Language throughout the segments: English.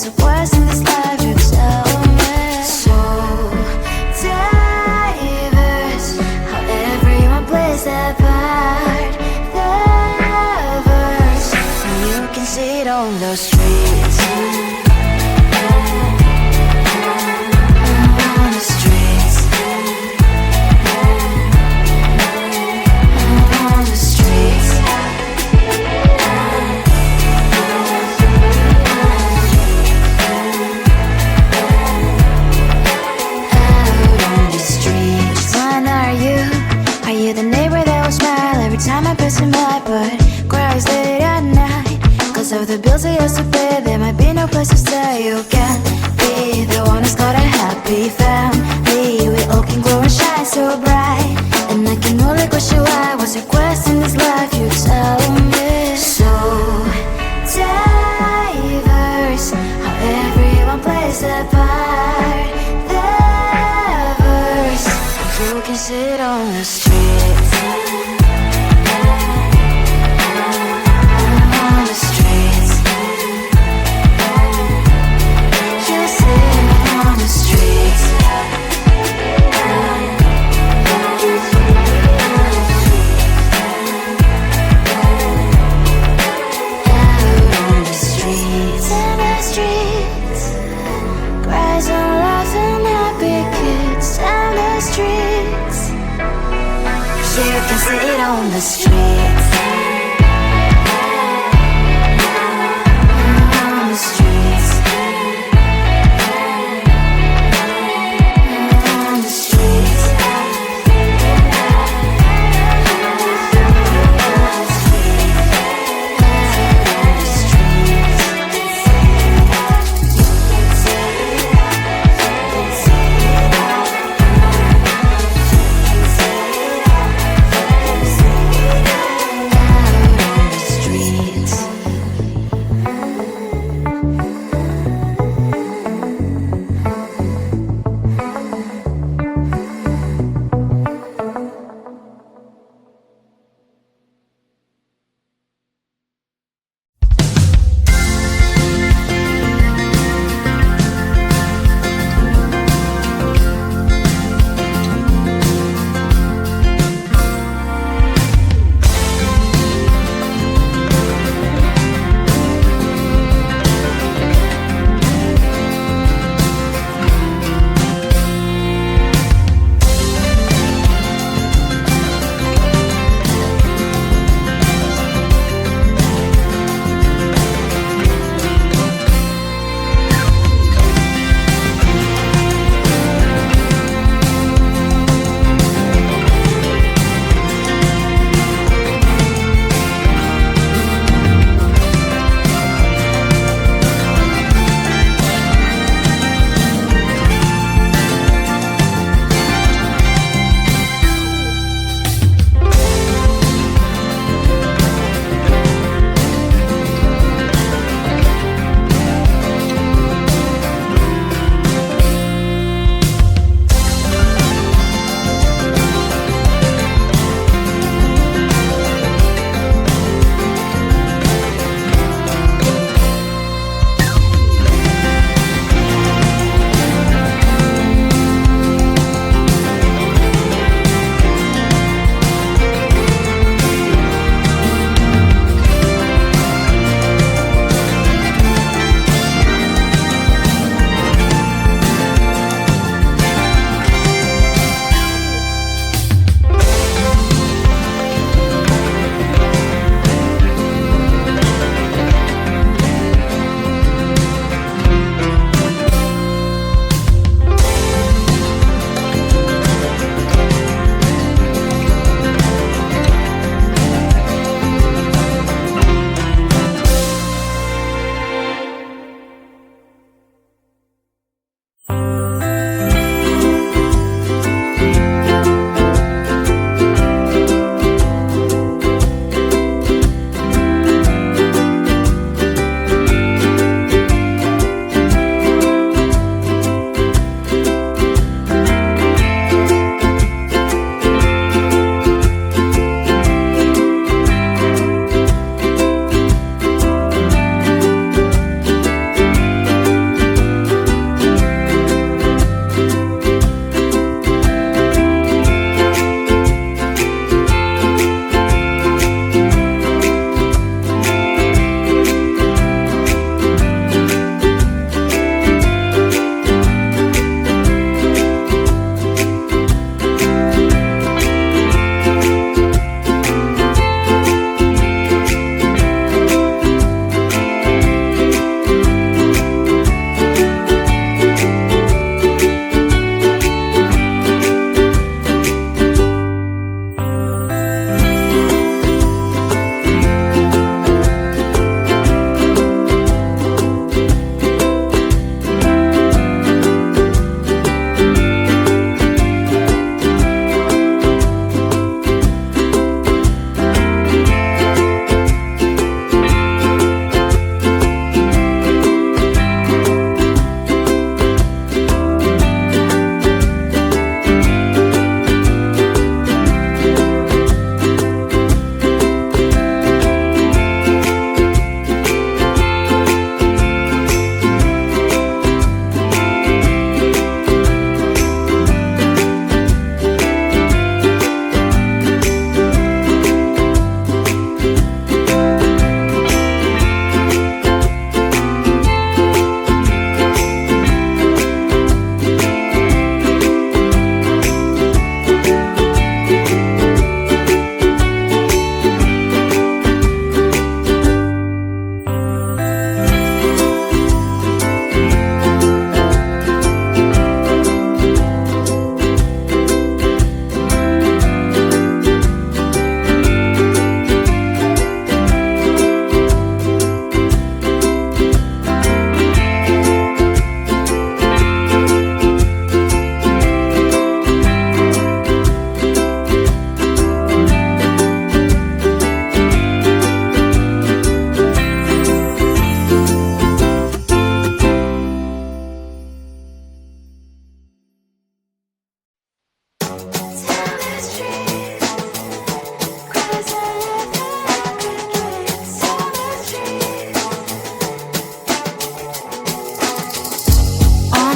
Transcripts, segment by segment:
it worse in this life? You tell me. So diverse, how everyone plays their part. Their verse, and you can see it on the streets. On the streets. On the streets. Are you the neighbor that will smile every time I pass him by, but cries late at night? Cause of the bills he has to pay, there might be no place to stay. You can't be the one who's got a happy family. We all can glow and shine so bright, and I can only question why. What's your quest in this life? You tell me. So diverse, how everyone plays their part. Their verse, you can sit on the streets. On the streets. You sit on the streets. Out on the streets. In the streets. Cries and laughing, happy kids. Down the streets. You can see it on the streets. On the streets. On the streets.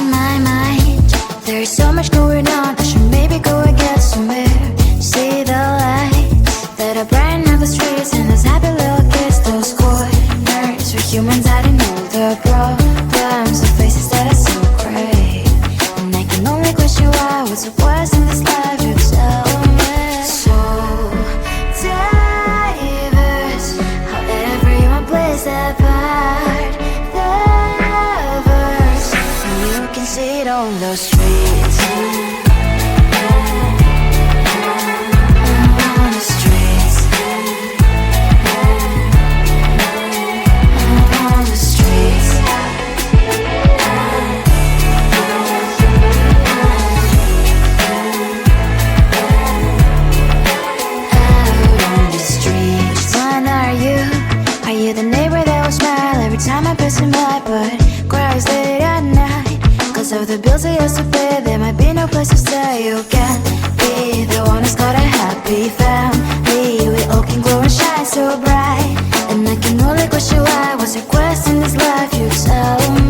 in my mind. There is so much going on, I should maybe go and get somewhere. See the lights that are brighten up the streets, and those happy little kids, those corners where humans hiding all the problems, the faces that are so great. And I can only question why, what's the worst in this life, you tell me. So diverse, how everyone plays their part. The verse, and you can see it on those streets. On the streets. On the streets. The neighbor that will smile every time I pass him by, but cries late at night. Cause of the bills I used to pay, there might be no place to stay. You can't be the one who's got a happy family. We all can glow and shine so bright, and I can only question why. What's your quest in this life, you tell me.